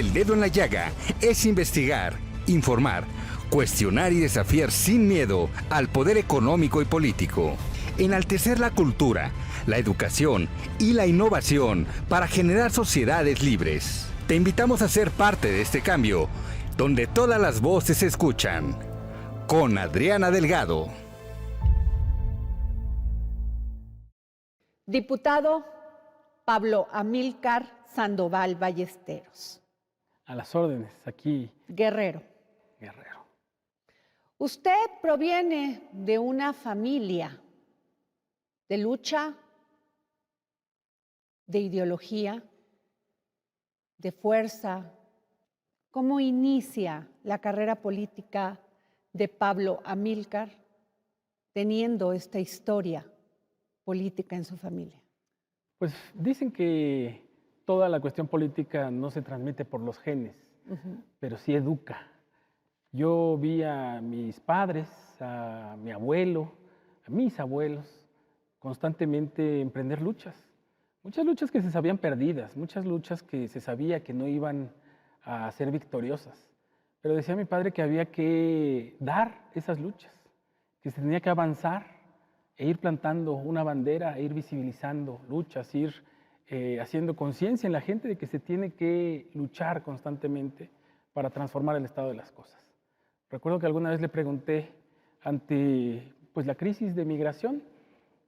El Dedo en la Llaga es investigar, informar, cuestionar y desafiar sin miedo al poder económico y político. Enaltecer la cultura, la educación y la innovación para generar sociedades libres. Te invitamos a ser parte de este cambio, donde todas las voces se escuchan. Con Adriana Delgado. Diputado Pablo Amílcar Sandoval Ballesteros. A las órdenes, aquí. Guerrero. Usted proviene de una familia de lucha, de ideología, de fuerza. ¿Cómo inicia la carrera política de Pablo Amílcar teniendo esta historia política en su familia? Pues dicen que toda la cuestión política no se transmite por los genes, pero sí educa. Yo vi a mis padres, a mi abuelo, a mis abuelos, constantemente emprender luchas. Muchas luchas que se sabían perdidas, muchas luchas que se sabía que no iban a ser victoriosas. Pero decía mi padre que había que dar esas luchas, que se tenía que avanzar e ir plantando una bandera, e ir visibilizando luchas, ir haciendo conciencia en la gente de que se tiene que luchar constantemente para transformar el estado de las cosas. Recuerdo que alguna vez le pregunté ante la crisis de migración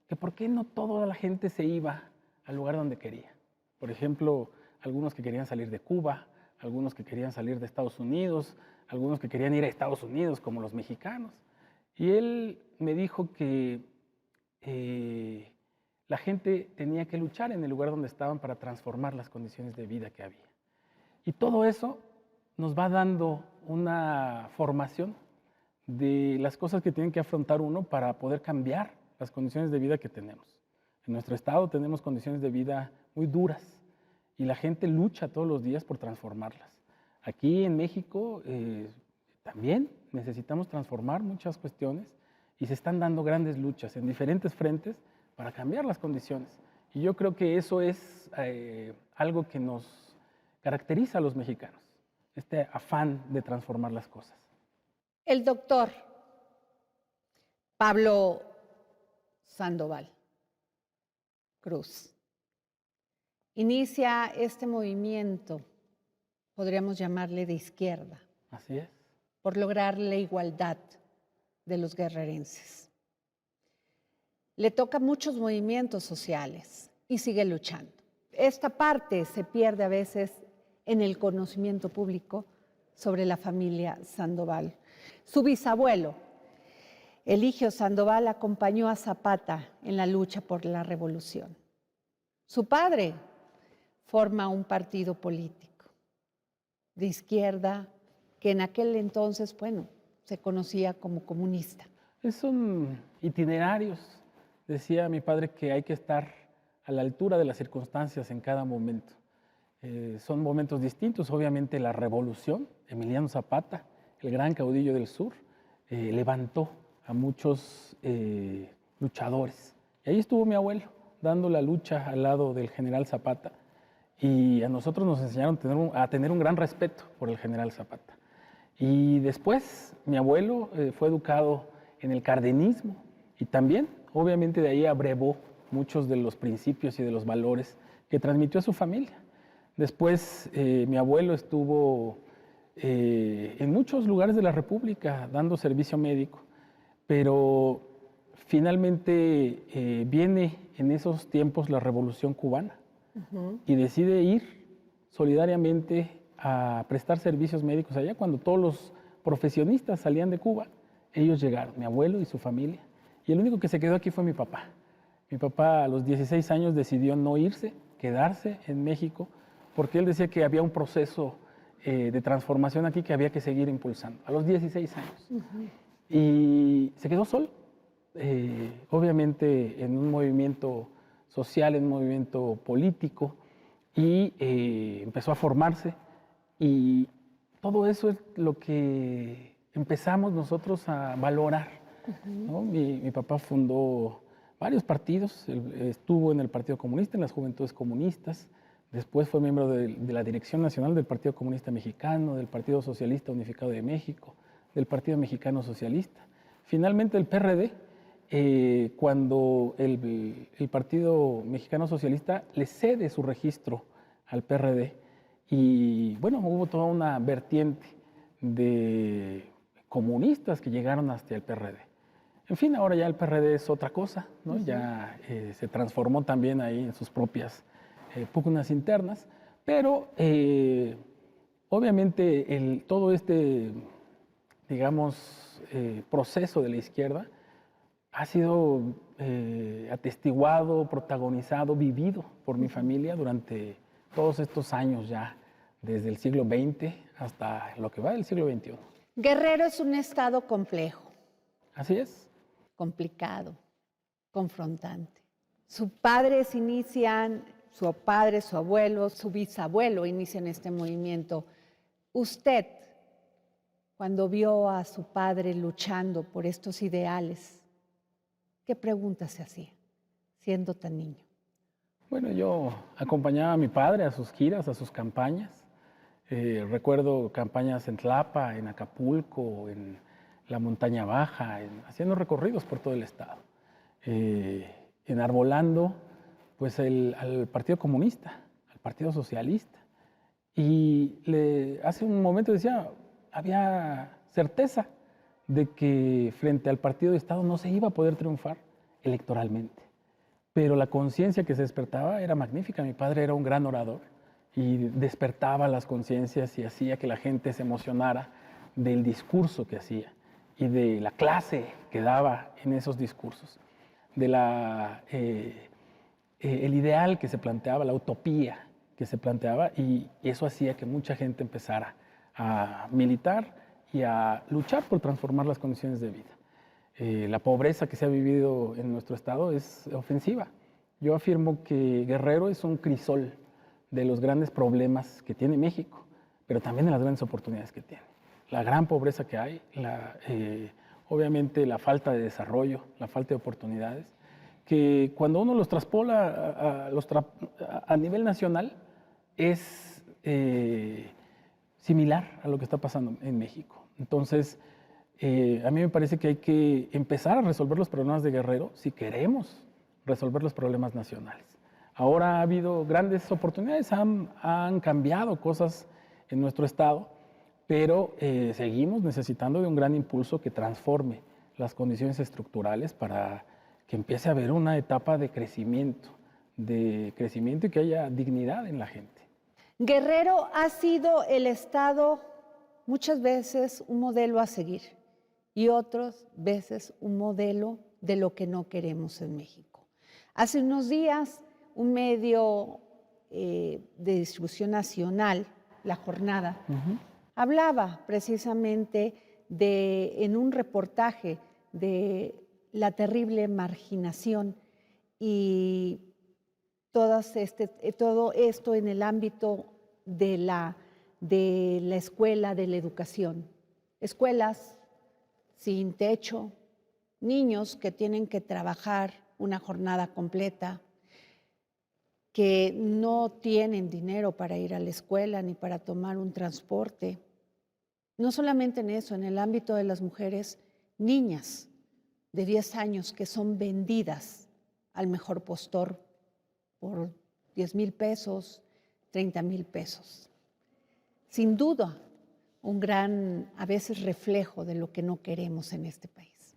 que por qué no toda la gente se iba al lugar donde quería. Por ejemplo, algunos que querían salir de Cuba, algunos que querían salir de Estados Unidos, algunos que querían ir a Estados Unidos como los mexicanos. Y él me dijo que la gente tenía que luchar en el lugar donde estaban para transformar las condiciones de vida que había. Y todo eso nos va dando una formación de las cosas que tienen que afrontar uno para poder cambiar las condiciones de vida que tenemos. En nuestro estado tenemos condiciones de vida muy duras y la gente lucha todos los días por transformarlas. Aquí en México también necesitamos transformar muchas cuestiones y se están dando grandes luchas en diferentes frentes para cambiar las condiciones. Y yo creo que eso es algo que nos caracteriza a los mexicanos, este afán de transformar las cosas. El doctor Pablo Sandoval Cruz inicia este movimiento, podríamos llamarle de izquierda. Así es. Por lograr la igualdad de los guerrerenses. Le toca muchos movimientos sociales y sigue luchando. Esta parte se pierde a veces en el conocimiento público sobre la familia Sandoval. Su bisabuelo, Eligio Sandoval, acompañó a Zapata en la lucha por la revolución. Su padre forma un partido político de izquierda que en aquel entonces, se conocía como comunista. Son itinerarios. Decía mi padre que hay que estar a la altura de las circunstancias en cada momento. Son momentos distintos. Obviamente la revolución, Emiliano Zapata, el gran caudillo del sur, levantó a muchos luchadores. Y ahí estuvo mi abuelo, dando la lucha al lado del general Zapata. Y a nosotros nos enseñaron a tener un gran respeto por el general Zapata. Y después mi abuelo fue educado en el cardenismo y también, obviamente, de ahí abrevó muchos de los principios y de los valores que transmitió a su familia. Después mi abuelo estuvo en muchos lugares de la República dando servicio médico, pero finalmente viene en esos tiempos la Revolución Cubana y decide ir solidariamente a prestar servicios médicos allá. Cuando todos los profesionistas salían de Cuba, ellos llegaron, mi abuelo y su familia. Y el único que se quedó aquí fue mi papá. Mi papá a los 16 años decidió no irse, quedarse en México, porque él decía que había un proceso de transformación aquí que había que seguir impulsando, a los 16 años. Y se quedó solo, obviamente en un movimiento social, en un movimiento político, y empezó a formarse. Y todo eso es lo que empezamos nosotros a valorar, ¿no? Mi papá fundó varios partidos, estuvo en el Partido Comunista, en las Juventudes Comunistas, Después fue miembro de la Dirección Nacional del Partido Comunista Mexicano, del Partido Socialista Unificado de México, del Partido Mexicano Socialista. Finalmente el PRD, cuando el Partido Mexicano Socialista le cede su registro al PRD, y bueno, hubo toda una vertiente de comunistas que llegaron hasta el PRD. En fin, ahora ya el PRD es otra cosa, ¿no? Ya se transformó también ahí en sus propias pugnas internas, pero obviamente todo este, digamos, proceso de la izquierda ha sido atestiguado, protagonizado, vivido por mi familia durante todos estos años ya, desde el siglo XX hasta lo que va del siglo XXI. Guerrero es un estado complejo. Así es. Complicado, confrontante. Sus padres inician, su padre, su abuelo, su bisabuelo inician este movimiento. Usted, cuando vio a su padre luchando por estos ideales, ¿qué preguntas se hacía siendo tan niño? Bueno, yo acompañaba a mi padre a sus giras, a sus campañas. Recuerdo campañas en Tlapa, en Acapulco, en la Montaña Baja, haciendo recorridos por todo el estado. Enarbolando pues al Partido Comunista, al Partido Socialista. Y hace un momento decía, había certeza de que frente al Partido de Estado no se iba a poder triunfar electoralmente. Pero la conciencia que se despertaba era magnífica. Mi padre era un gran orador y despertaba las conciencias y hacía que la gente se emocionara del discurso que hacía y de la clase que daba en esos discursos, de el ideal que se planteaba, la utopía que se planteaba, y eso hacía que mucha gente empezara a militar y a luchar por transformar las condiciones de vida. La pobreza que se ha vivido en nuestro estado es ofensiva. Yo afirmo que Guerrero es un crisol de los grandes problemas que tiene México, pero también de las grandes oportunidades que tiene. La gran pobreza que hay, obviamente la falta de desarrollo, la falta de oportunidades, que cuando uno los traspola a nivel nacional es similar a lo que está pasando en México. Entonces, a mí me parece que hay que empezar a resolver los problemas de Guerrero si queremos resolver los problemas nacionales. Ahora ha habido grandes oportunidades, han cambiado cosas en nuestro estado, pero seguimos necesitando de un gran impulso que transforme las condiciones estructurales para que empiece a haber una etapa de crecimiento y que haya dignidad en la gente. Guerrero ha sido el estado muchas veces un modelo a seguir y otras veces un modelo de lo que no queremos en México. Hace unos días, un medio de distribución nacional, La Jornada, hablaba precisamente en un reportaje de la terrible marginación y todo esto en el ámbito de la escuela, de la educación. Escuelas sin techo, niños que tienen que trabajar una jornada completa, que no tienen dinero para ir a la escuela ni para tomar un transporte. No solamente en eso, en el ámbito de las mujeres, niñas de 10 años que son vendidas al mejor postor por 10,000 pesos, 30,000 pesos. Sin duda, un gran, a veces, reflejo de lo que no queremos en este país.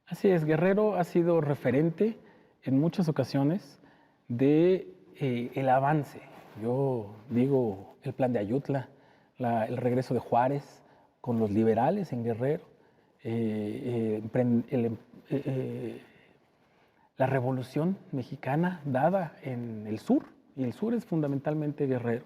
Así es, Guerrero ha sido referente en muchas ocasiones de el avance. Yo digo el plan de Ayutla, el regreso de Juárez con los liberales en Guerrero, la revolución mexicana dada en el sur, y el sur es fundamentalmente Guerrero.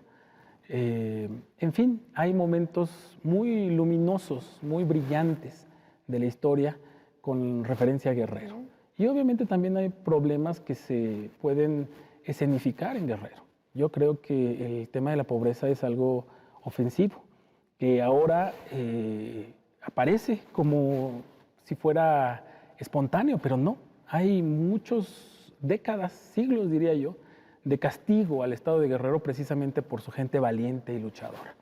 En fin, hay momentos muy luminosos, muy brillantes de la historia con referencia a Guerrero. Y obviamente también hay problemas que se pueden escenificar en Guerrero. Yo creo que el tema de la pobreza es algo ofensivo, que ahora aparece como si fuera espontáneo, pero no. Hay muchas décadas, siglos diría yo, de castigo al estado de Guerrero precisamente por su gente valiente y luchadora.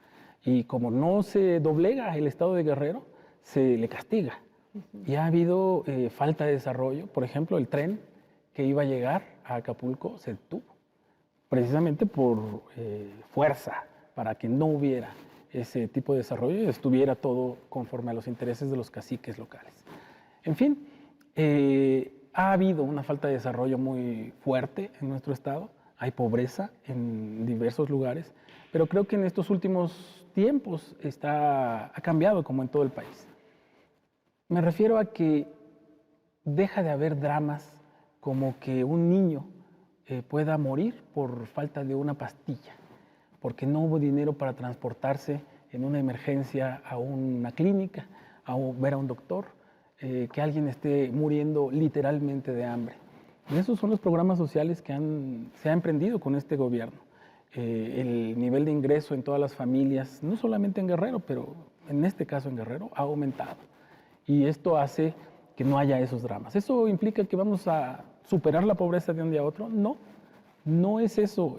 Y como no se doblega el estado de Guerrero, se le castiga. Y ha habido falta de desarrollo. Por ejemplo, el tren que iba a llegar a Acapulco se detuvo, precisamente por fuerza, para que no hubiera ese tipo de desarrollo y estuviera todo conforme a los intereses de los caciques locales. En fin, ha habido una falta de desarrollo muy fuerte en nuestro estado, hay pobreza en diversos lugares, pero creo que en estos últimos tiempos ha cambiado como en todo el país. Me refiero a que deja de haber dramas como que un niño pueda morir por falta de una pastilla, porque no hubo dinero para transportarse en una emergencia a una clínica, a ver a un doctor, que alguien esté muriendo literalmente de hambre. Y esos son los programas sociales que se ha emprendido con este gobierno. El nivel de ingreso en todas las familias, no solamente en Guerrero, pero en este caso en Guerrero, ha aumentado. Y esto hace que no haya esos dramas. ¿Eso implica que vamos a superar la pobreza de un día a otro? No, no es eso.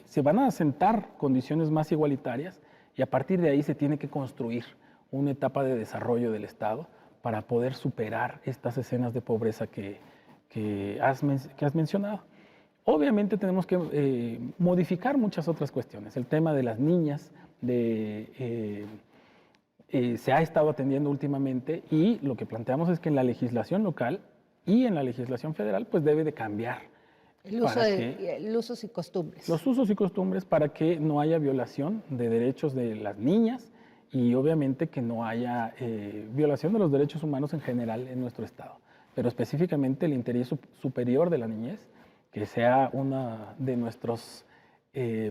Se van a asentar condiciones más igualitarias y a partir de ahí se tiene que construir una etapa de desarrollo del Estado para poder superar estas escenas de pobreza que has mencionado. Obviamente tenemos que modificar muchas otras cuestiones. El tema de las niñas, se ha estado atendiendo últimamente y lo que planteamos es que en la legislación local y en la legislación federal pues debe de cambiar. Usos y costumbres. Los usos y costumbres para que no haya violación de derechos de las niñas y obviamente que no haya violación de los derechos humanos en general en nuestro estado, pero específicamente el interés superior de la niñez, que sea una de nuestras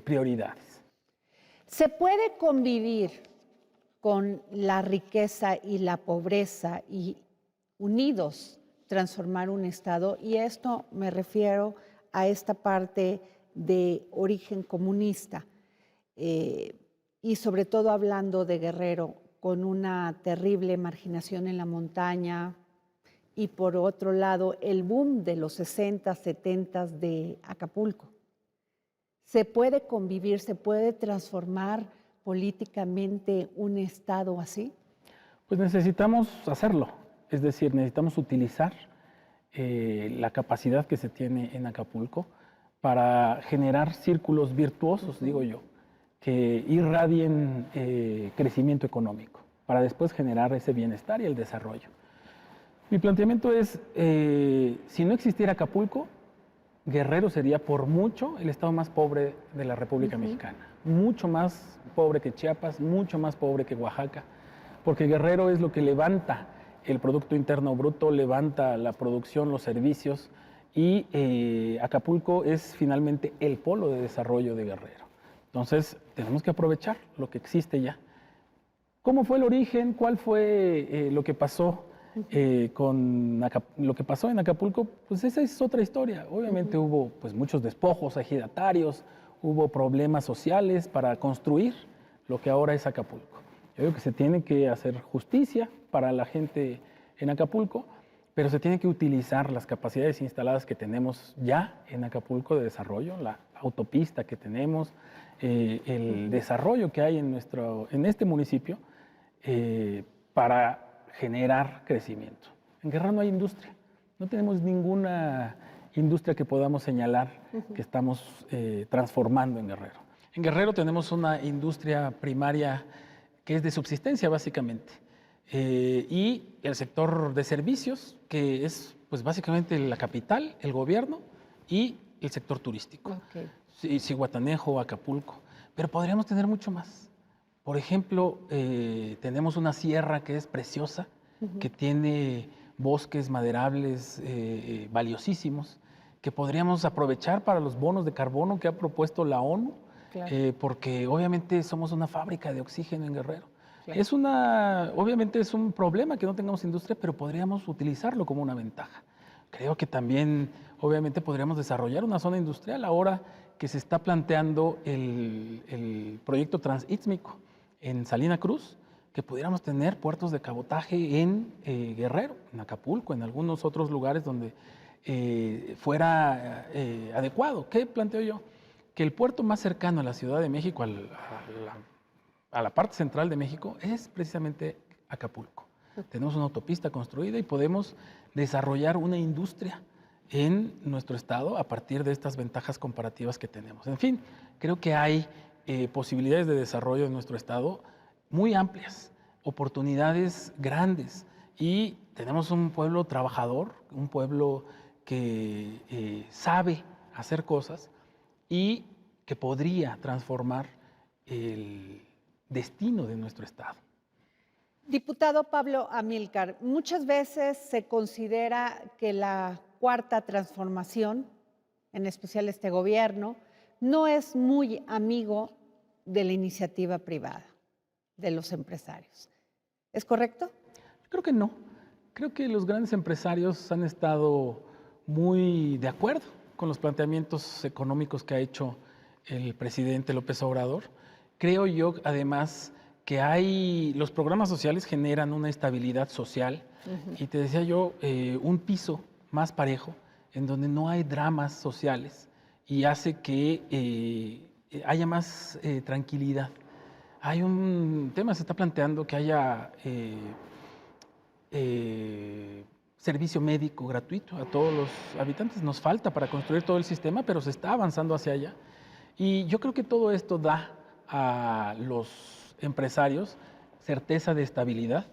prioridades. ¿Se puede convivir con la riqueza y la pobreza y unidos transformar un estado? Y esto me refiero a esta parte de origen comunista y sobre todo hablando de Guerrero, con una terrible marginación en la montaña y por otro lado el boom de los 60, 70 de Acapulco. ¿Se puede convivir, se puede transformar políticamente un estado así? Pues necesitamos hacerlo, es decir, necesitamos utilizar la capacidad que se tiene en Acapulco para generar círculos virtuosos, digo yo, que irradien crecimiento económico, para después generar ese bienestar y el desarrollo. Mi planteamiento es, si no existiera Acapulco, Guerrero sería por mucho el estado más pobre de la República Mexicana, mucho más pobre que Chiapas, mucho más pobre que Oaxaca, porque Guerrero es lo que levanta el Producto Interno Bruto, levanta la producción, los servicios, y Acapulco es finalmente el polo de desarrollo de Guerrero. Entonces, tenemos que aprovechar lo que existe ya. ¿Cómo fue el origen? ¿Cuál fue lo que pasó lo que pasó en Acapulco? Pues esa es otra historia. Obviamente hubo pues, muchos despojos ejidatarios, hubo problemas sociales para construir lo que ahora es Acapulco. Yo creo que se tiene que hacer justicia para la gente en Acapulco, pero se tiene que utilizar las capacidades instaladas que tenemos ya en Acapulco de desarrollo, la autopista que tenemos, el desarrollo que hay en este municipio para generar crecimiento. En Guerrero no hay industria, no tenemos ninguna industria que podamos señalar que estamos transformando en Guerrero. En Guerrero tenemos una industria primaria que es de subsistencia básicamente, y el sector de servicios, que es pues, básicamente la capital, el gobierno y el sector turístico. Okay. Zihuatanejo, Acapulco, pero podríamos tener mucho más. Por ejemplo, tenemos una sierra que es preciosa, que tiene bosques maderables valiosísimos, que podríamos aprovechar para los bonos de carbono que ha propuesto la ONU, claro. Porque obviamente somos una fábrica de oxígeno en Guerrero. Claro. Obviamente es un problema que no tengamos industria, pero podríamos utilizarlo como una ventaja. Creo que también, obviamente, podríamos desarrollar una zona industrial ahora que se está planteando el proyecto Transístmico en Salina Cruz, que pudiéramos tener puertos de cabotaje en Guerrero, en Acapulco, en algunos otros lugares donde fuera adecuado. ¿Qué planteo yo? que el puerto más cercano a la Ciudad de México, a la parte central de México, es precisamente Acapulco. Tenemos una autopista construida y podemos desarrollar una industria en nuestro estado a partir de estas ventajas comparativas que tenemos. En fin, creo que hay posibilidades de desarrollo en nuestro estado muy amplias, oportunidades grandes, y tenemos un pueblo trabajador, un pueblo que sabe hacer cosas y que podría transformar el destino de nuestro estado. Diputado Pablo Amílcar, muchas veces se considera que la Cuarta Transformación, en especial este gobierno, no es muy amigo de la iniciativa privada, de los empresarios. ¿Es correcto? Creo que no. Creo que los grandes empresarios han estado muy de acuerdo con los planteamientos económicos que ha hecho el presidente López Obrador. Creo yo, además, que los programas sociales generan una estabilidad social, y te decía yo, un piso más parejo, en donde no hay dramas sociales, y hace que haya más tranquilidad. Hay un tema, se está planteando que haya servicio médico gratuito a todos los habitantes. Nos falta para construir todo el sistema, pero se está avanzando hacia allá. Y yo creo que todo esto da a los empresarios certeza de estabilidad,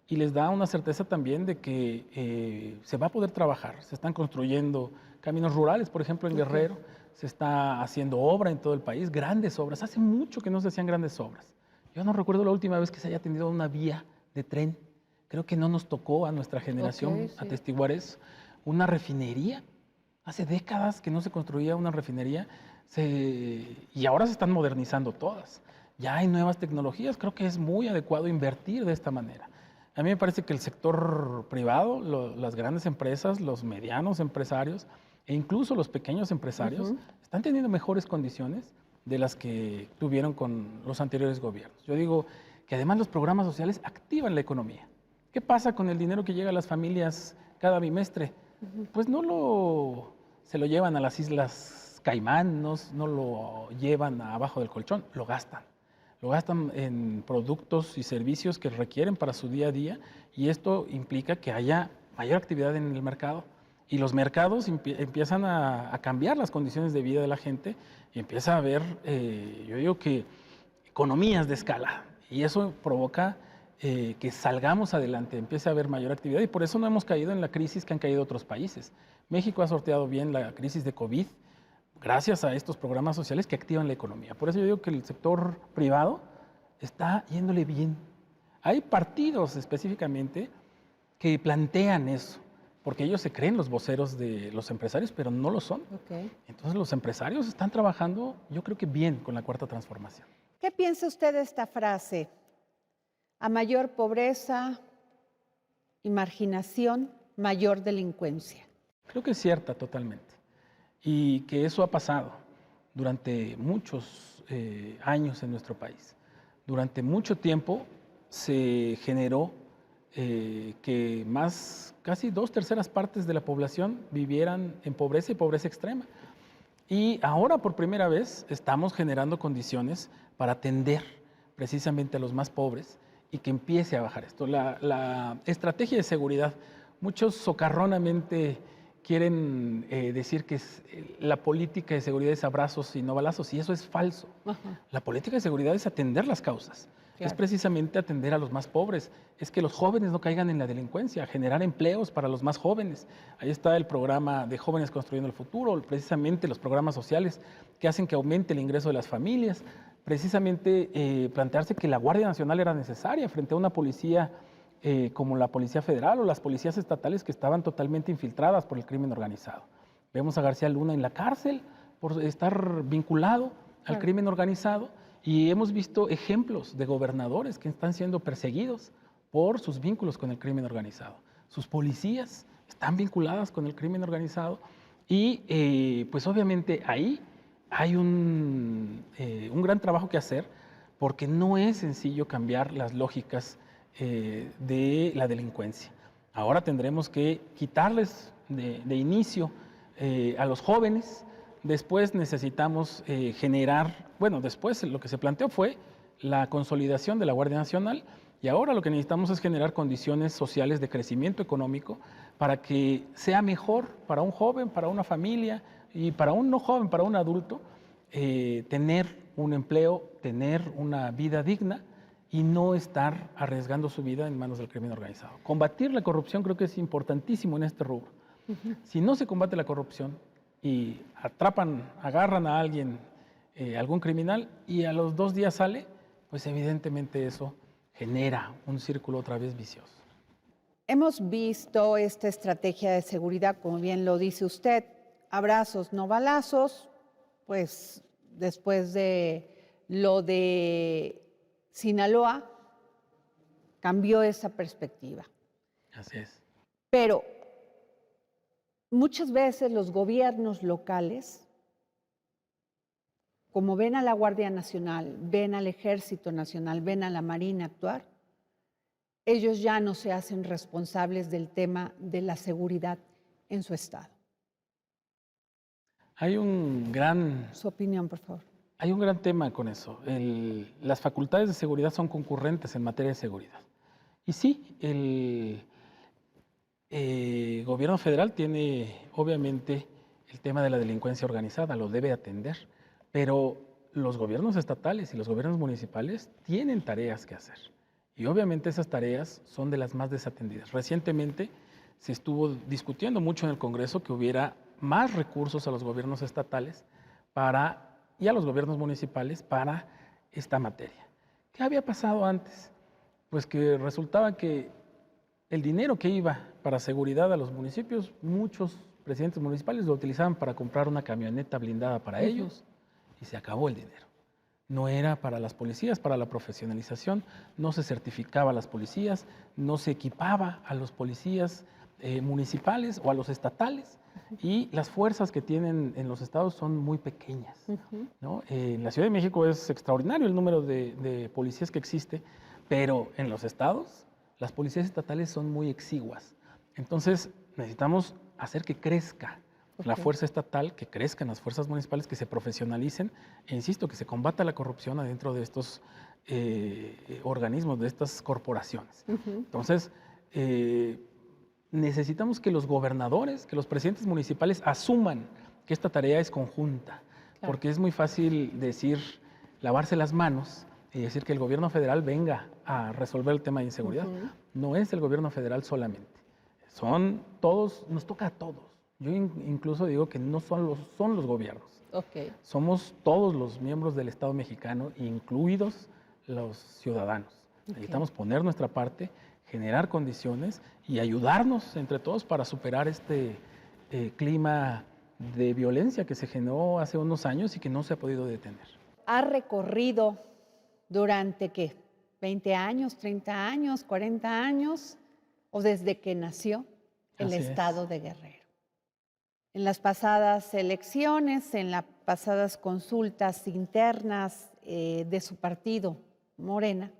y les da una certeza también de que se va a poder trabajar. Se están construyendo caminos rurales, por ejemplo, en Guerrero. Se está haciendo obra en todo el país, grandes obras. Hace mucho que no se hacían grandes obras. Yo no recuerdo la última vez que se haya tenido una vía de tren. Creo que no nos tocó a nuestra generación atestiguar eso. Una refinería. Hace décadas que no se construía una refinería, y ahora se están modernizando todas. Ya hay nuevas tecnologías. Creo que es muy adecuado invertir de esta manera. A mí me parece que el sector privado, las grandes empresas, los medianos empresarios e incluso los pequeños empresarios están teniendo mejores condiciones de las que tuvieron con los anteriores gobiernos. Yo digo que además los programas sociales activan la economía. ¿Qué pasa con el dinero que llega a las familias cada bimestre? Pues se lo llevan a las Islas Caimán, no lo llevan abajo del colchón, lo gastan. Lo gastan en productos y servicios que requieren para su día a día, y esto implica que haya mayor actividad en el mercado. Y los mercados empiezan a cambiar las condiciones de vida de la gente, y empieza a haber, yo digo que, economías de escala. Y eso provoca que salgamos adelante, empiece a haber mayor actividad, y por eso no hemos caído en la crisis que han caído otros países. México ha sorteado bien la crisis de COVID gracias a estos programas sociales que activan la economía. Por eso yo digo que el sector privado está yéndole bien. Hay partidos específicamente que plantean eso, porque ellos se creen los voceros de los empresarios, pero no lo son. Entonces los empresarios están trabajando, yo creo que bien, con la Cuarta Transformación. ¿Qué piensa usted de esta frase? A mayor pobreza y marginación, mayor delincuencia. Creo que es cierta totalmente, y que eso ha pasado durante muchos años en nuestro país. Durante mucho tiempo se generó que casi 2/3 partes de la población vivieran en pobreza y pobreza extrema. Y ahora por primera vez estamos generando condiciones para atender precisamente a los más pobres y que empiece a bajar esto. La estrategia de seguridad, muchos socarronamente quieren decir que la política de seguridad es abrazos y no balazos, y eso es falso. La política de seguridad es atender las causas. Claro. Es precisamente atender a los más pobres, es que los jóvenes no caigan en la delincuencia, generar empleos para los más jóvenes. Ahí está el programa de Jóvenes Construyendo el Futuro, precisamente los programas sociales que hacen que aumente el ingreso de las familias, precisamente plantearse que la Guardia Nacional era necesaria frente a una policía como la Policía Federal o las policías estatales que estaban totalmente infiltradas por el crimen organizado. Vemos a García Luna en la cárcel por estar vinculado al crimen organizado, y hemos visto ejemplos de gobernadores que están siendo perseguidos por sus vínculos con el crimen organizado. Sus policías están vinculadas con el crimen organizado, y pues obviamente ahí hay un gran trabajo que hacer, porque no es sencillo cambiar las lógicas de la delincuencia. Ahora tendremos que quitarles de inicio a los jóvenes Después necesitamos generar, bueno, después lo que se planteó fue la consolidación de la Guardia Nacional y ahora lo que necesitamos es generar condiciones sociales de crecimiento económico para que sea mejor para un joven, para una familia y para un no joven, para un adulto, tener un empleo, tener una vida digna y no estar arriesgando su vida en manos del crimen organizado. Combatir la corrupción creo que es importantísimo en este rubro. Si no se combate la corrupción y agarran a alguien, algún criminal, y a los 2 días sale, pues evidentemente eso genera un círculo otra vez vicioso. Hemos visto esta estrategia de seguridad, como bien lo dice usted, abrazos, no balazos, pues después de lo de Sinaloa, cambió esa perspectiva. Así es. Pero muchas veces los gobiernos locales, como ven a la Guardia Nacional, ven al Ejército Nacional, ven a la Marina actuar, ellos ya no se hacen responsables del tema de la seguridad en su estado. Hay un gran... Su opinión, por favor. Hay un gran tema con eso. Las facultades de seguridad son concurrentes en materia de seguridad. Y sí, el gobierno federal tiene, obviamente, el tema de la delincuencia organizada, lo debe atender, pero los gobiernos estatales y los gobiernos municipales tienen tareas que hacer. Y obviamente esas tareas son de las más desatendidas. Recientemente se estuvo discutiendo mucho en el Congreso que hubiera más recursos a los gobiernos estatales y a los gobiernos municipales para esta materia. ¿Qué había pasado antes? Pues que resultaba que el dinero que iba para seguridad a los municipios, muchos presidentes municipales lo utilizaban para comprar una camioneta blindada para ellos y se acabó el dinero. No era para las policías, para la profesionalización, no se certificaba a las policías, no se equipaba a los policías municipales o a los estatales, y las fuerzas que tienen en los estados son muy pequeñas, ¿no? En la Ciudad de México es extraordinario el número de policías que existe, pero en los estados las policías estatales son muy exiguas. Entonces necesitamos hacer que crezca la fuerza estatal, que crezcan las fuerzas municipales, que se profesionalicen, e insisto, que se combata la corrupción adentro de estos organismos, de estas corporaciones. Entonces, necesitamos que los gobernadores, que los presidentes municipales asuman que esta tarea es conjunta, porque es muy fácil decir, lavarse las manos y decir que el gobierno federal venga a resolver el tema de inseguridad. No es el gobierno federal solamente, son todos, nos toca a todos. Yo incluso digo que no son los gobiernos. Somos todos los miembros del Estado mexicano, incluidos los ciudadanos. Necesitamos poner nuestra parte, generar condiciones y ayudarnos entre todos para superar este clima de violencia que se generó hace unos años y que no se ha podido detener. Ha recorrido durante, ¿qué? ¿20 años, 30 años, 40 años? ¿O desde que nació el estado de Guerrero? En las pasadas elecciones, en las pasadas consultas internas de su partido, Morena,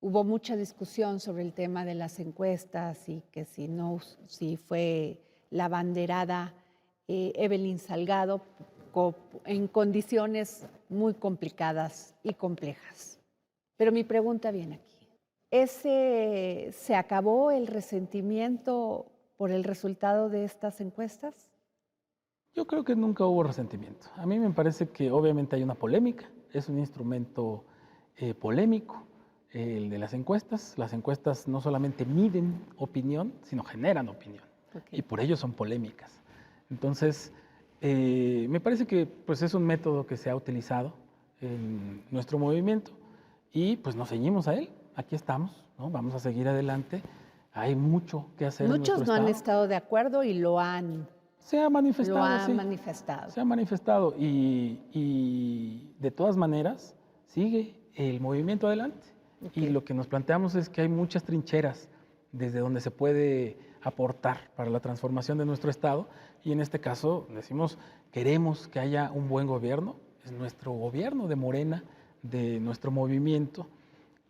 hubo mucha discusión sobre el tema de las encuestas y que si fue la abanderada Evelyn Salgado en condiciones muy complicadas y complejas. Pero mi pregunta viene aquí. ¿Se acabó el resentimiento por el resultado de estas encuestas? Yo creo que nunca hubo resentimiento. A mí me parece que obviamente hay una polémica, es un instrumento polémico, el de las encuestas. Las encuestas no solamente miden opinión, sino generan opinión. Y por ello son polémicas. Entonces, me parece que pues, es un método que se ha utilizado en nuestro movimiento y pues nos ceñimos a él. Aquí estamos, ¿no? Vamos a seguir adelante. Hay mucho que hacer. Muchos no han estado de acuerdo y lo han manifestado. Se ha manifestado y de todas maneras sigue el movimiento adelante. Y lo que nos planteamos es que hay muchas trincheras desde donde se puede aportar para la transformación de nuestro estado, y en este caso decimos, queremos que haya un buen gobierno, es nuestro gobierno de Morena, de nuestro movimiento,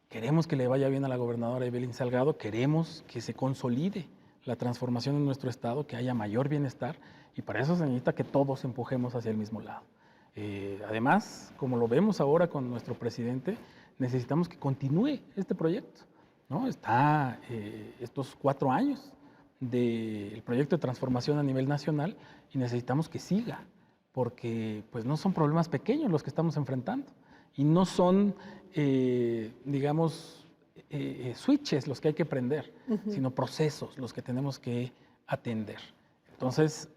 queremos que le vaya bien a la gobernadora Evelyn Salgado, queremos que se consolide la transformación en nuestro estado, que haya mayor bienestar, Y para eso se necesita que todos empujemos hacia el mismo lado. Además, como lo vemos ahora con nuestro presidente, necesitamos que continúe este proyecto, ¿no? Está estos 4 años del proyecto de transformación a nivel nacional y necesitamos que siga, porque pues, no son problemas pequeños los que estamos enfrentando y no son, digamos, switches los que hay que prender, sino procesos los que tenemos que atender. Entonces,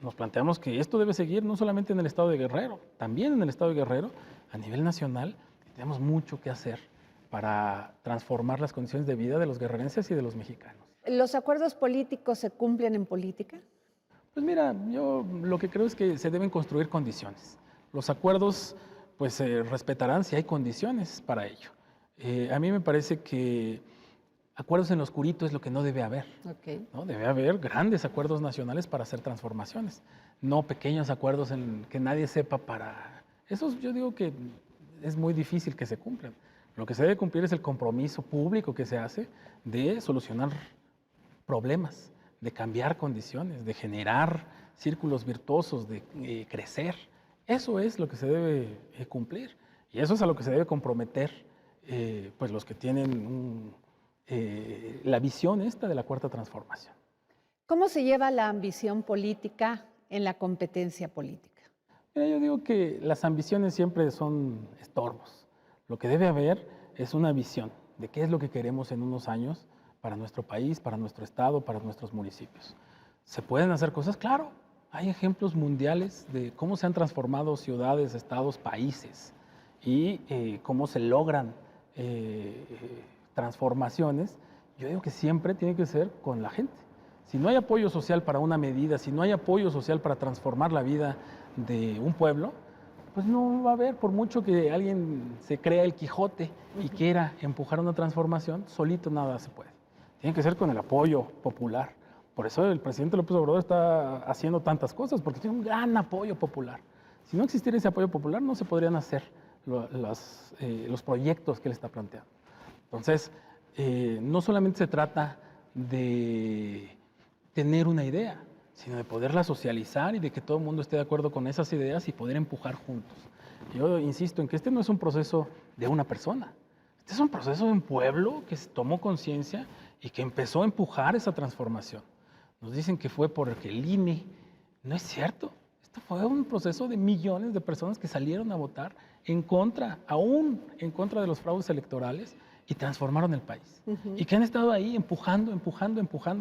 nos planteamos que esto debe seguir no solamente en el estado de Guerrero, también en el estado de Guerrero, a nivel nacional, tenemos mucho que hacer para transformar las condiciones de vida de los guerrerenses y de los mexicanos. ¿Los acuerdos políticos se cumplen en política? Pues mira, yo lo que creo es que se deben construir condiciones. Los acuerdos pues se respetarán si hay condiciones para ello. A mí me parece que acuerdos en lo oscurito es lo que no debe haber. Okay. ¿No? Debe haber grandes acuerdos nacionales para hacer transformaciones, no pequeños acuerdos en que nadie sepa para... Eso yo digo que es muy difícil que se cumplan. Lo que se debe cumplir es el compromiso público que se hace de solucionar problemas, de cambiar condiciones, de generar círculos virtuosos, de crecer. Eso es lo que se debe cumplir y eso es a lo que se debe comprometer pues los que tienen la visión esta de la cuarta transformación. ¿Cómo se lleva la ambición política en la competencia política? Mira, yo digo que las ambiciones siempre son estorbos. Lo que debe haber es una visión de qué es lo que queremos en unos años para nuestro país, para nuestro estado, para nuestros municipios. ¿Se pueden hacer cosas? Claro. Hay ejemplos mundiales de cómo se han transformado ciudades, estados, países y cómo se logran transformaciones. Yo digo que siempre tiene que ser con la gente. Si no hay apoyo social para una medida, si no hay apoyo social para transformar la vida de un pueblo, pues no va a haber, por mucho que alguien se crea el Quijote y quiera empujar una transformación, solito nada se puede. Tiene que ser con el apoyo popular. Por eso el presidente López Obrador está haciendo tantas cosas, porque tiene un gran apoyo popular. Si no existiera ese apoyo popular, no se podrían hacer los proyectos que él está planteando. Entonces, no solamente se trata de tener una idea, sino de poderla socializar y de que todo el mundo esté de acuerdo con esas ideas y poder empujar juntos. Yo insisto en que este no es un proceso de una persona, este es un proceso de un pueblo que tomó conciencia y que empezó a empujar esa transformación. Nos dicen que fue porque el INE, no es cierto. Esto fue un proceso de millones de personas que salieron a votar en contra, aún en contra de los fraudes electorales y transformaron el país. Y que han estado ahí empujando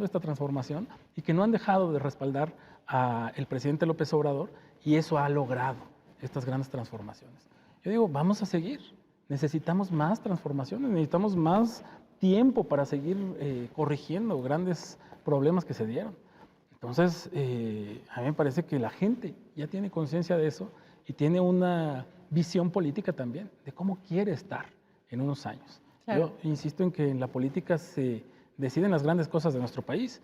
esta transformación y que no han dejado de respaldar al presidente López Obrador y eso ha logrado estas grandes transformaciones. Yo digo, vamos a seguir. Necesitamos más transformaciones, necesitamos más tiempo para seguir corrigiendo grandes problemas que se dieron. Entonces, a mí me parece que la gente ya tiene conciencia de eso y tiene una visión política también de cómo quiere estar en unos años. Claro. Yo insisto en que en la política se deciden las grandes cosas de nuestro país.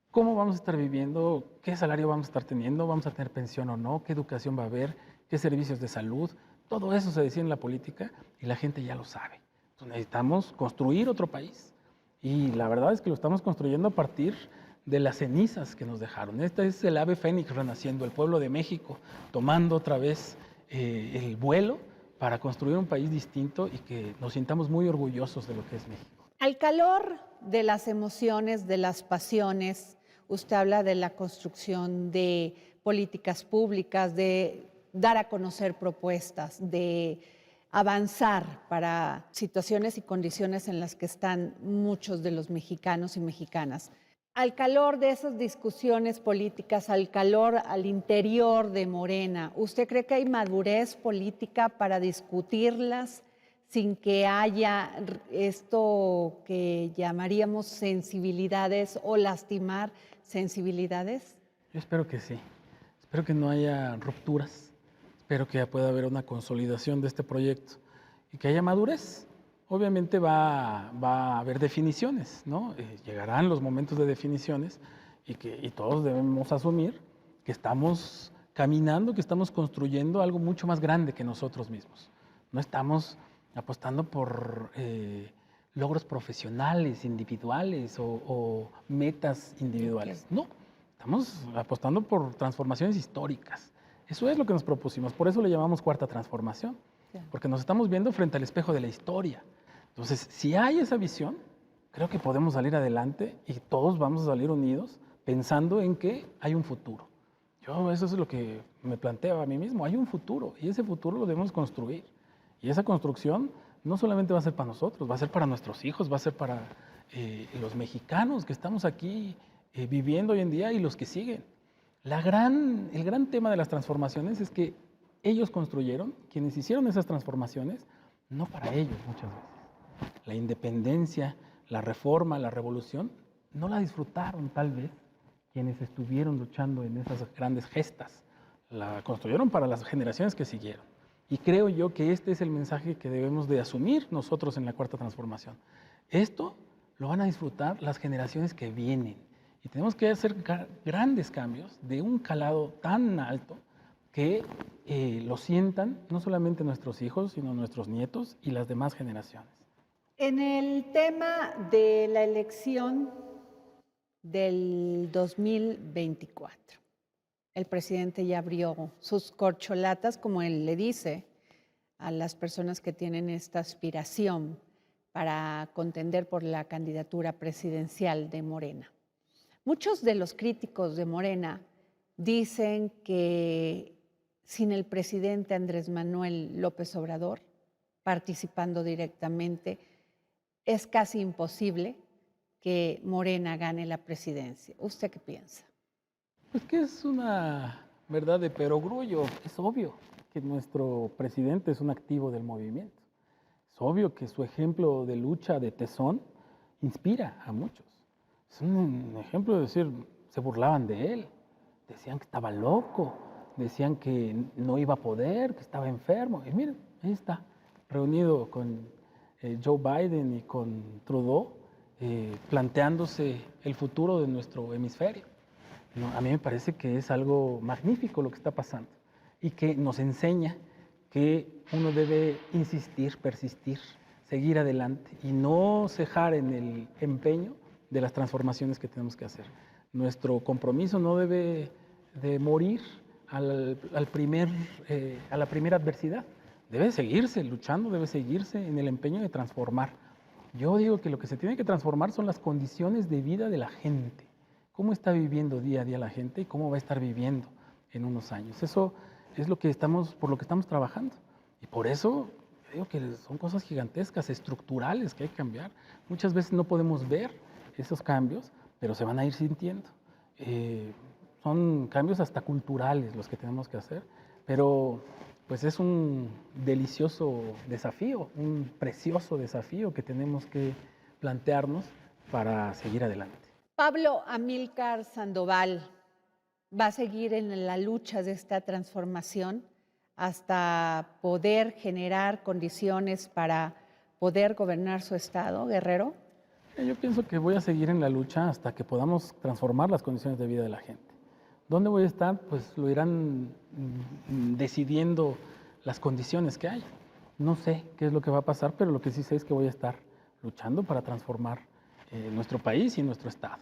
¿Cómo vamos a estar viviendo? ¿Qué salario vamos a estar teniendo? ¿Vamos a tener pensión o no? ¿Qué educación va a haber? ¿Qué servicios de salud? Todo eso se decide en la política y la gente ya lo sabe. Entonces necesitamos construir otro país. Y la verdad es que lo estamos construyendo a partir de las cenizas que nos dejaron. Este es el ave fénix renaciendo, el pueblo de México, tomando otra vez el vuelo para construir un país distinto y que nos sintamos muy orgullosos de lo que es México. Al calor de las emociones, de las pasiones, usted habla de la construcción de políticas públicas, de dar a conocer propuestas, de avanzar para situaciones y condiciones en las que están muchos de los mexicanos y mexicanas. Al calor de esas discusiones políticas, al calor al interior de Morena, ¿usted cree que hay madurez política para discutirlas sin que haya esto que llamaríamos sensibilidades o lastimar sensibilidades? Yo espero que sí. Espero que no haya rupturas. Espero que pueda haber una consolidación de este proyecto y que haya madurez. Obviamente va a haber definiciones, ¿no? Llegarán los momentos de definiciones y todos debemos asumir que estamos caminando, que estamos construyendo algo mucho más grande que nosotros mismos. No estamos apostando por logros profesionales, individuales o metas individuales. Okay. No, Estamos apostando por transformaciones históricas. Eso es lo que nos propusimos. Por eso le llamamos cuarta transformación. Porque nos estamos viendo frente al espejo de la historia. Entonces, si hay esa visión, creo que podemos salir adelante y todos vamos a salir unidos pensando en que hay un futuro. Eso es lo que me planteo a mí mismo. Hay un futuro y ese futuro lo debemos construir. Y esa construcción no solamente va a ser para nosotros, va a ser para nuestros hijos, va a ser para los mexicanos que estamos aquí viviendo hoy en día y los que siguen. El gran tema de las transformaciones es que ellos construyeron, quienes hicieron esas transformaciones, no para ellos muchas veces. La independencia, la reforma, la revolución, no la disfrutaron tal vez quienes estuvieron luchando en esas grandes gestas. La construyeron para las generaciones que siguieron. Y creo yo que este es el mensaje que debemos de asumir nosotros en la cuarta transformación. Esto lo van a disfrutar las generaciones que vienen. Y tenemos que hacer grandes cambios de un calado tan alto que lo sientan no solamente nuestros hijos, sino nuestros nietos y las demás generaciones. En el tema de la elección del 2024, el presidente ya abrió sus corcholatas, como él le dice a las personas que tienen esta aspiración para contender por la candidatura presidencial de Morena. Muchos de los críticos de Morena dicen que sin el presidente Andrés Manuel López Obrador participando directamente, es casi imposible que Morena gane la presidencia. ¿Usted qué piensa? Pues que es una verdad de perogrullo. Es obvio que nuestro presidente es un activo del movimiento. Es obvio que su ejemplo de lucha, de tesón, inspira a muchos. Es un ejemplo de decir, se burlaban de él, decían que estaba loco, decían que no iba a poder, que estaba enfermo. Y miren, ahí está, reunido con Joe Biden y con Trudeau, planteándose el futuro de nuestro hemisferio. No, a mí me parece que es algo magnífico lo que está pasando y que nos enseña que uno debe insistir, persistir, seguir adelante y no cejar en el empeño de las transformaciones que tenemos que hacer. Nuestro compromiso no debe de morir a la primera adversidad. Debe seguirse luchando, debe seguirse en el empeño de transformar. Yo digo que lo que se tiene que transformar son las condiciones de vida de la gente. Cómo está viviendo día a día la gente y cómo va a estar viviendo en unos años. Eso es por lo que estamos trabajando. Y por eso digo que son cosas gigantescas, estructurales que hay que cambiar. Muchas veces no podemos ver esos cambios, pero se van a ir sintiendo. Son cambios hasta culturales los que tenemos que hacer, pero pues es un delicioso desafío, un precioso desafío que tenemos que plantearnos para seguir adelante. Pablo Amílcar Sandoval va a seguir en la lucha de esta transformación hasta poder generar condiciones para poder gobernar su estado, Guerrero. Yo pienso que voy a seguir en la lucha hasta que podamos transformar las condiciones de vida de la gente. ¿Dónde voy a estar? Pues lo irán decidiendo las condiciones que hay. No sé qué es lo que va a pasar, pero lo que sí sé es que voy a estar luchando para transformar nuestro país y nuestro estado.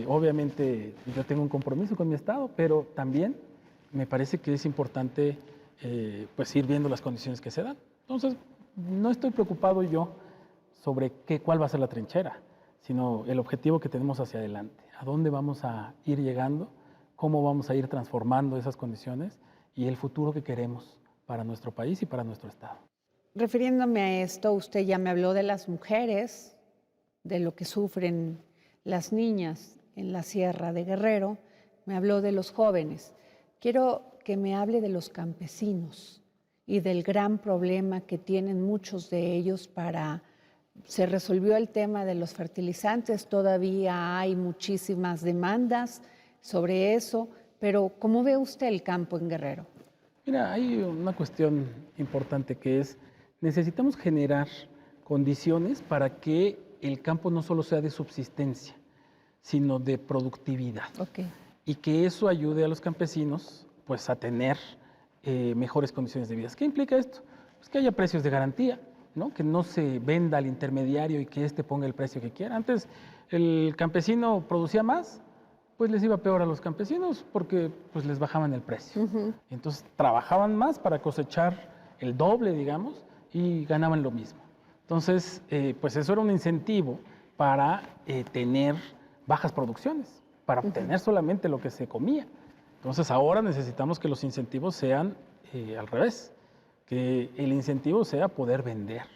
Obviamente yo tengo un compromiso con mi estado, pero también me parece que es importante pues ir viendo las condiciones que se dan. Entonces, no estoy preocupado yo sobre cuál va a ser la trinchera, sino el objetivo que tenemos hacia adelante, a dónde vamos a ir llegando, cómo vamos a ir transformando esas condiciones y el futuro que queremos para nuestro país y para nuestro estado. Refiriéndome a esto, usted ya me habló de las mujeres, de lo que sufren las niñas en la Sierra de Guerrero, me habló de los jóvenes. Quiero que me hable de los campesinos y del gran problema que tienen muchos de ellos se resolvió el tema de los fertilizantes, todavía hay muchísimas demandas sobre eso, pero ¿cómo ve usted el campo en Guerrero? Mira, hay una cuestión importante que es, necesitamos generar condiciones para que el campo no solo sea de subsistencia, sino de productividad. Okay. Y que eso ayude a los campesinos pues, a tener mejores condiciones de vida. ¿Qué implica esto? Pues que haya precios de garantía, ¿no? Que no se venda al intermediario y que éste ponga el precio que quiera. Antes el campesino producía más pues les iba peor a los campesinos porque pues les bajaban el precio. Entonces trabajaban más para cosechar el doble, digamos, y ganaban lo mismo. Entonces, pues eso era un incentivo para tener bajas producciones, para obtener solamente lo que se comía. Entonces ahora necesitamos que los incentivos sean al revés, que el incentivo sea poder vender,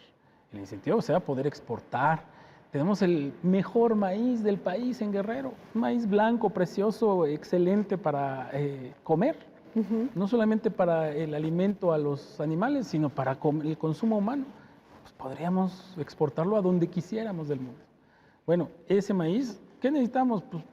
el incentivo sea poder exportar. Tenemos el mejor maíz del país en Guerrero, un maíz blanco, precioso, excelente para comer, no solamente para el alimento a los animales, sino para el consumo humano. Pues podríamos exportarlo a donde quisiéramos del mundo. Bueno, ese maíz, ¿qué necesitamos? Pues,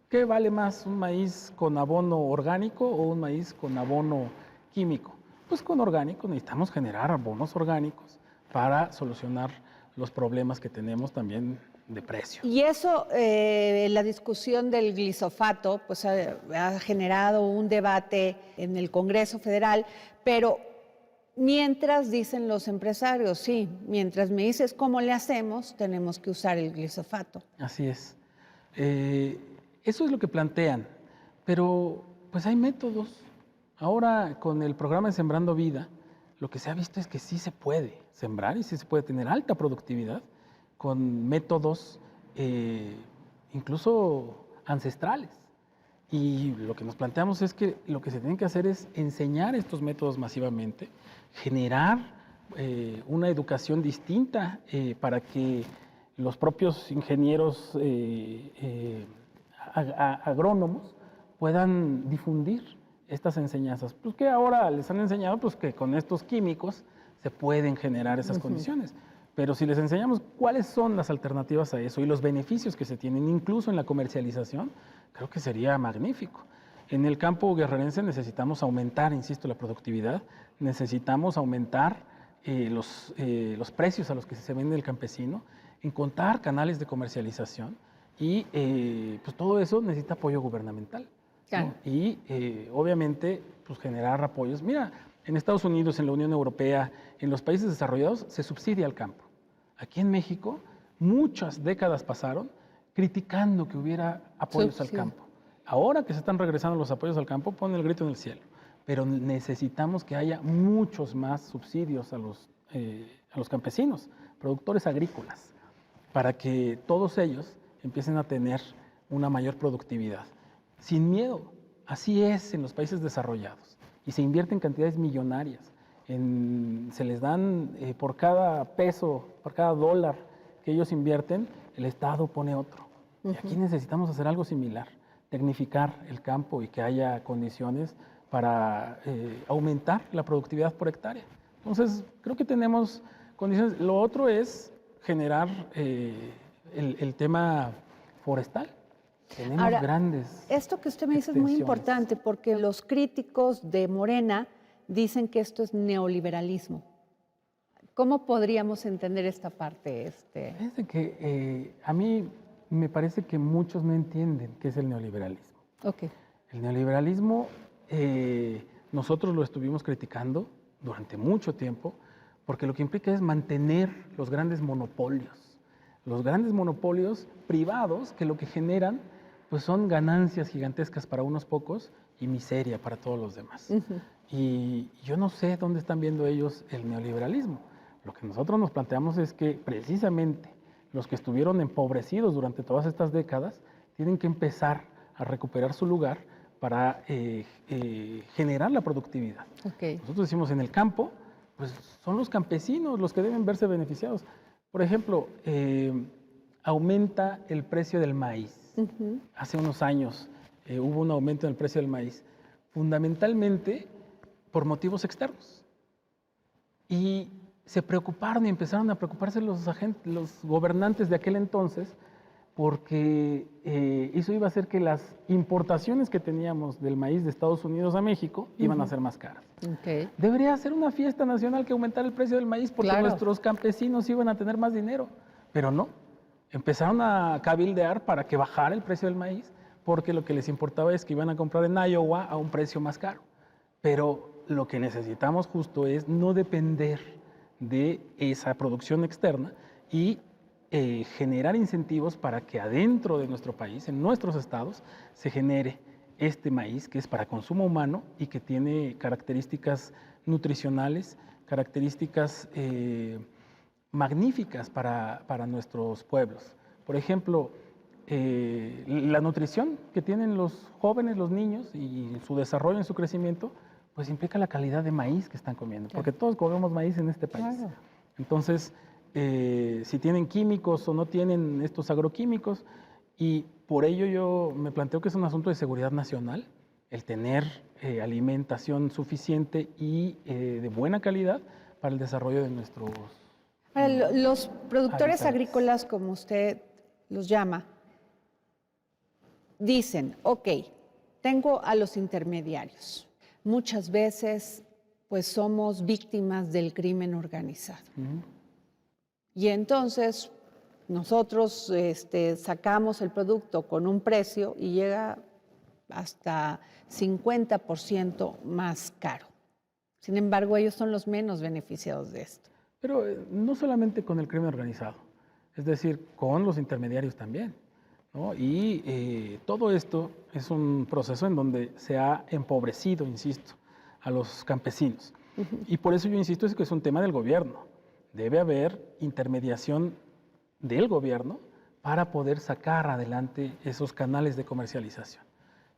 ¿qué vale más, un maíz con abono orgánico o un maíz con abono químico? Pues con orgánico necesitamos generar abonos orgánicos para solucionar los problemas que tenemos también de precio. Y eso, la discusión del glifosato, pues ha generado un debate en el Congreso Federal, pero mientras dicen los empresarios, sí, mientras me dices cómo le hacemos, tenemos que usar el glifosato. Así es. Eso es lo que plantean, pero pues hay métodos. Ahora con el programa de Sembrando Vida, lo que se ha visto es que sí se puede sembrar y sí se puede tener alta productividad con métodos incluso ancestrales. Y lo que nos planteamos es que lo que se tiene que hacer es enseñar estos métodos masivamente, generar una educación distinta para que los propios ingenieros agrónomos puedan difundir estas enseñanzas, pues que ahora les han enseñado pues que con estos químicos se pueden generar esas condiciones, pero si les enseñamos cuáles son las alternativas a eso y los beneficios que se tienen incluso en la comercialización, creo que sería magnífico. En el campo guerrerense necesitamos aumentar, insisto, la productividad, necesitamos aumentar los precios a los que se vende el campesino, encontrar canales de comercialización y pues todo eso necesita apoyo gubernamental. Claro. ¿No? Y obviamente pues generar apoyos. Mira, en Estados Unidos, en la Unión Europea, en los países desarrollados se subsidia al campo. Aquí en México muchas décadas pasaron criticando que hubiera apoyos al campo. Ahora que se están regresando los apoyos al campo, ponen el grito en el cielo. Pero necesitamos que haya muchos más subsidios a los campesinos, productores agrícolas, para que todos ellos empiecen a tener una mayor productividad. Sin miedo, así es en los países desarrollados y se invierten cantidades millonarias, se les dan por cada peso, por cada dólar que ellos invierten, el Estado pone otro. Y aquí necesitamos hacer algo similar, tecnificar el campo y que haya condiciones para aumentar la productividad por hectárea. Entonces, creo que tenemos condiciones. Lo otro es generar el tema forestal. Tenemos Ahora, grandes esto que usted me dice es muy importante porque los críticos de Morena dicen que esto es neoliberalismo. ¿Cómo podríamos entender esta parte? Fíjense que a mí me parece que muchos no entienden qué es el neoliberalismo. Okay. El neoliberalismo nosotros lo estuvimos criticando durante mucho tiempo porque lo que implica es mantener los grandes monopolios privados que lo que generan pues son ganancias gigantescas para unos pocos y miseria para todos los demás. Y yo no sé dónde están viendo ellos el neoliberalismo. Lo que nosotros nos planteamos es que precisamente los que estuvieron empobrecidos durante todas estas décadas tienen que empezar a recuperar su lugar para generar la productividad. Okay. Nosotros decimos en el campo, pues son los campesinos los que deben verse beneficiados. Por ejemplo, aumenta el precio del maíz. Hace unos años hubo un aumento en el precio del maíz, fundamentalmente por motivos externos. Y se preocuparon y empezaron a preocuparse los gobernantes de aquel entonces porque eso iba a hacer que las importaciones que teníamos del maíz de Estados Unidos a México iban a ser más caras. Okay. Debería ser una fiesta nacional que aumentara el precio del maíz porque nuestros campesinos iban a tener más dinero, pero no. Empezaron a cabildear para que bajara el precio del maíz porque lo que les importaba es que iban a comprar en Iowa a un precio más caro. Pero lo que necesitamos justo es no depender de esa producción externa y generar incentivos para que adentro de nuestro país, en nuestros estados, se genere este maíz que es para consumo humano y que tiene características nutricionales, características magníficas para nuestros pueblos. Por ejemplo, la nutrición que tienen los jóvenes, los niños, y su desarrollo, en su crecimiento, pues implica la calidad de maíz que están comiendo, porque todos comemos maíz en este país. Claro. Entonces, si tienen químicos o no tienen estos agroquímicos, y por ello yo me planteo que es un asunto de seguridad nacional, el tener alimentación suficiente y de buena calidad para el desarrollo de nuestros... Ahora, los productores habitantes. agrícolas, como usted los llama, dicen, ok, tengo a los intermediarios. Muchas veces, pues somos víctimas del crimen organizado. Y entonces nosotros sacamos el producto con un precio y llega hasta 50% más caro. Sin embargo, ellos son los menos beneficiados de esto. Pero no solamente con el crimen organizado, es decir, con los intermediarios también, ¿no? Y todo esto es un proceso en donde se ha empobrecido, insisto, a los campesinos. Y por eso yo insisto, es que es un tema del gobierno. Debe haber intermediación del gobierno para poder sacar adelante esos canales de comercialización.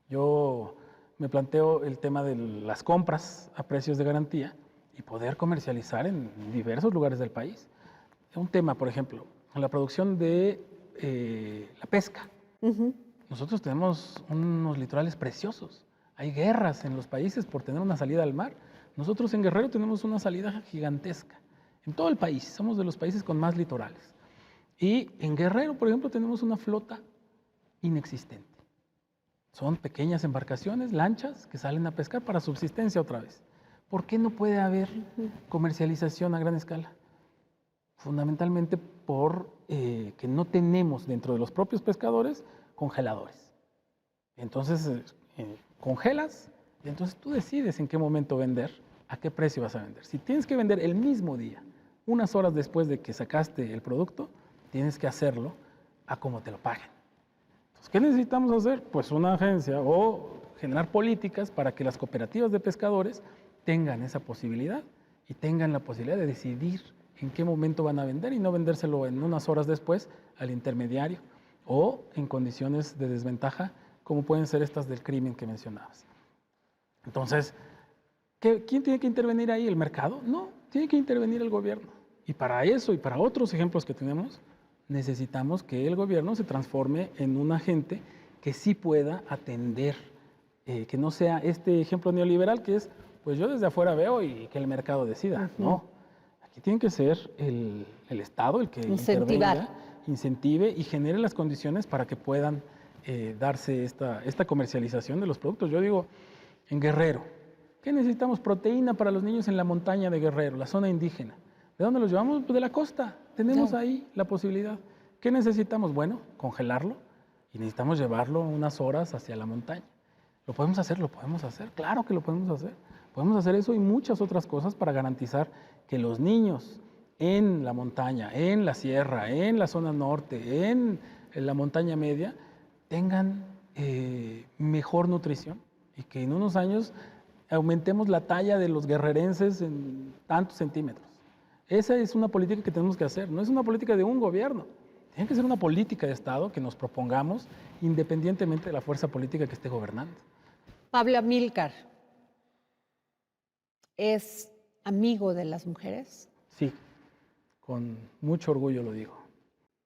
Yo me planteo el tema de las compras a precios de garantía y poder comercializar en diversos lugares del país. Un tema, por ejemplo, la producción de la pesca. Nosotros tenemos unos litorales preciosos. Hay guerras en los países por tener una salida al mar. Nosotros en Guerrero tenemos una salida gigantesca. En todo el país, somos de los países con más litorales. Y en Guerrero, por ejemplo, tenemos una flota inexistente. Son pequeñas embarcaciones, lanchas, que salen a pescar para subsistencia otra vez. ¿Por qué no puede haber comercialización a gran escala? Fundamentalmente porque no tenemos dentro de los propios pescadores congeladores. Entonces, congelas y entonces tú decides en qué momento vender, a qué precio vas a vender. Si tienes que vender el mismo día, unas horas después de que sacaste el producto, tienes que hacerlo a como te lo paguen. Entonces, ¿qué necesitamos hacer? Pues una agencia o generar políticas para que las cooperativas de pescadores tengan esa posibilidad y tengan la posibilidad de decidir en qué momento van a vender y no vendérselo en unas horas después al intermediario o en condiciones de desventaja como pueden ser estas del crimen que mencionabas. Entonces, ¿quién tiene que intervenir ahí? ¿El mercado? No, tiene que intervenir el gobierno. Y para eso y para otros ejemplos que tenemos, necesitamos que el gobierno se transforme en un agente que sí pueda atender, que no sea este ejemplo neoliberal que es, pues yo desde afuera veo y que el mercado decida. No, aquí tiene que ser el Estado el que intervenga, incentive y genere las condiciones para que puedan darse esta comercialización de los productos. Yo digo, en Guerrero, ¿qué necesitamos? Proteína para los niños en la montaña de Guerrero, la zona indígena. ¿De dónde los llevamos? Pues de la costa. Tenemos ahí la posibilidad. ¿Qué necesitamos? Bueno, congelarlo y necesitamos llevarlo unas horas hacia la montaña. ¿Lo podemos hacer? ¿Lo podemos hacer? Claro que lo podemos hacer. Podemos hacer eso y muchas otras cosas para garantizar que los niños en la montaña, en la sierra, en la zona norte, en la montaña media, tengan mejor nutrición y que en unos años aumentemos la talla de los guerrerenses en tantos centímetros. Esa es una política que tenemos que hacer, no es una política de un gobierno, tiene que ser una política de Estado que nos propongamos independientemente de la fuerza política que esté gobernando. Pablo Amílcar, ¿es amigo de las mujeres? Sí, con mucho orgullo lo digo.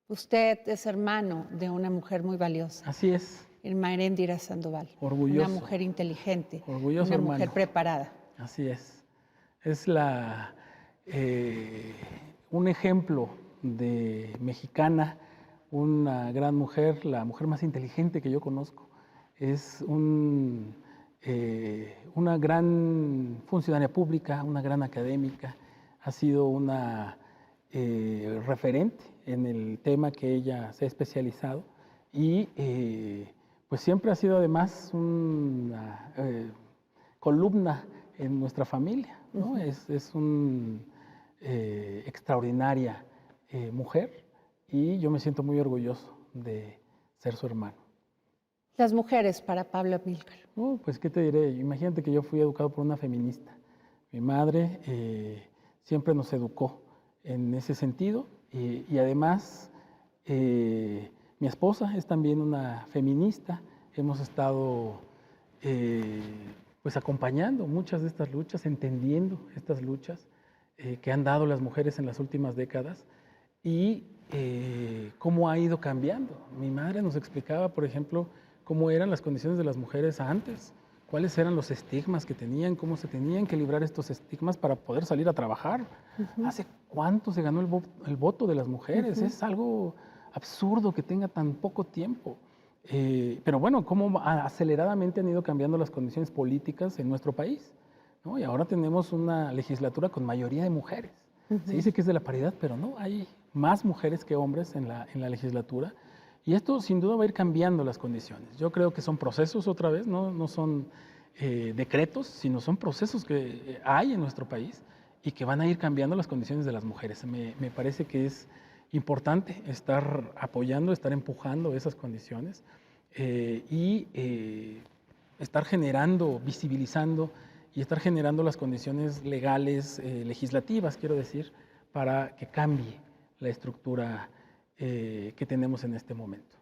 Usted es hermano de una mujer muy valiosa. Así es. Irma Heréndira Sandoval. Orgulloso. Una mujer inteligente. Orgulloso una hermano. Mujer preparada. Así es. Es un ejemplo de mexicana, una gran mujer, la mujer más inteligente que yo conozco. Es una gran funcionaria pública, una gran académica. Ha sido una referente en el tema que ella se ha especializado y pues siempre ha sido además una columna en nuestra familia, ¿no? Es una extraordinaria mujer y yo me siento muy orgulloso de ser su hermano. Las mujeres para Pablo Amílcar. Pues, ¿qué te diré? Imagínate que yo fui educado por una feminista. Mi madre siempre nos educó en ese sentido y además mi esposa es también una feminista. Hemos estado pues acompañando muchas de estas luchas, entendiendo estas luchas que han dado las mujeres en las últimas décadas y cómo ha ido cambiando. Mi madre nos explicaba, por ejemplo, cómo eran las condiciones de las mujeres antes, cuáles eran los estigmas que tenían, cómo se tenían que librar estos estigmas para poder salir a trabajar. ¿Hace cuánto se ganó el voto de las mujeres? Es algo absurdo que tenga tan poco tiempo. Pero bueno, cómo aceleradamente han ido cambiando las condiciones políticas en nuestro país, ¿no? Y ahora tenemos una legislatura con mayoría de mujeres. Se dice que es de la paridad, pero no, hay más mujeres que hombres en la legislatura. Y esto sin duda va a ir cambiando las condiciones. Yo creo que son procesos otra vez, no son decretos, sino son procesos que hay en nuestro país y que van a ir cambiando las condiciones de las mujeres. Me parece que es importante estar apoyando, estar empujando esas condiciones y estar generando, visibilizando y estar generando las condiciones legales, legislativas, quiero decir, para que cambie la estructura que tenemos en este momento.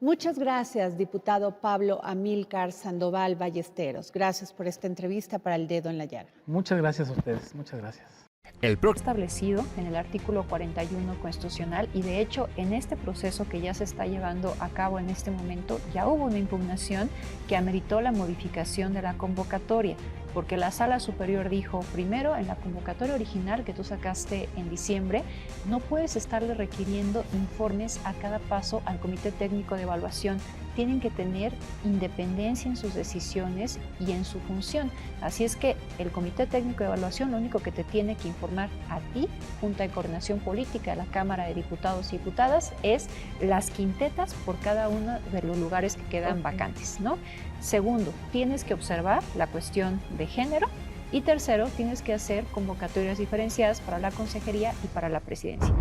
Muchas gracias, diputado Pablo Amílcar Sandoval Ballesteros. Gracias por esta entrevista para El Dedo en la Llaga. Muchas gracias a ustedes, muchas gracias. Establecido en el artículo 41 constitucional y de hecho en este proceso que ya se está llevando a cabo en este momento ya hubo una impugnación que ameritó la modificación de la convocatoria, porque la Sala Superior dijo, primero, en la convocatoria original que tú sacaste en diciembre, no puedes estarle requiriendo informes a cada paso al Comité Técnico de Evaluación. Tienen que tener independencia en sus decisiones y en su función. Así es que el Comité Técnico de Evaluación lo único que te tiene que informar a ti, Junta de Coordinación Política de la Cámara de Diputados y Diputadas, es las quintetas por cada uno de los lugares que quedan vacantes, ¿no? Segundo, tienes que observar la cuestión de género. Y tercero, tienes que hacer convocatorias diferenciadas para la consejería y para la presidencia.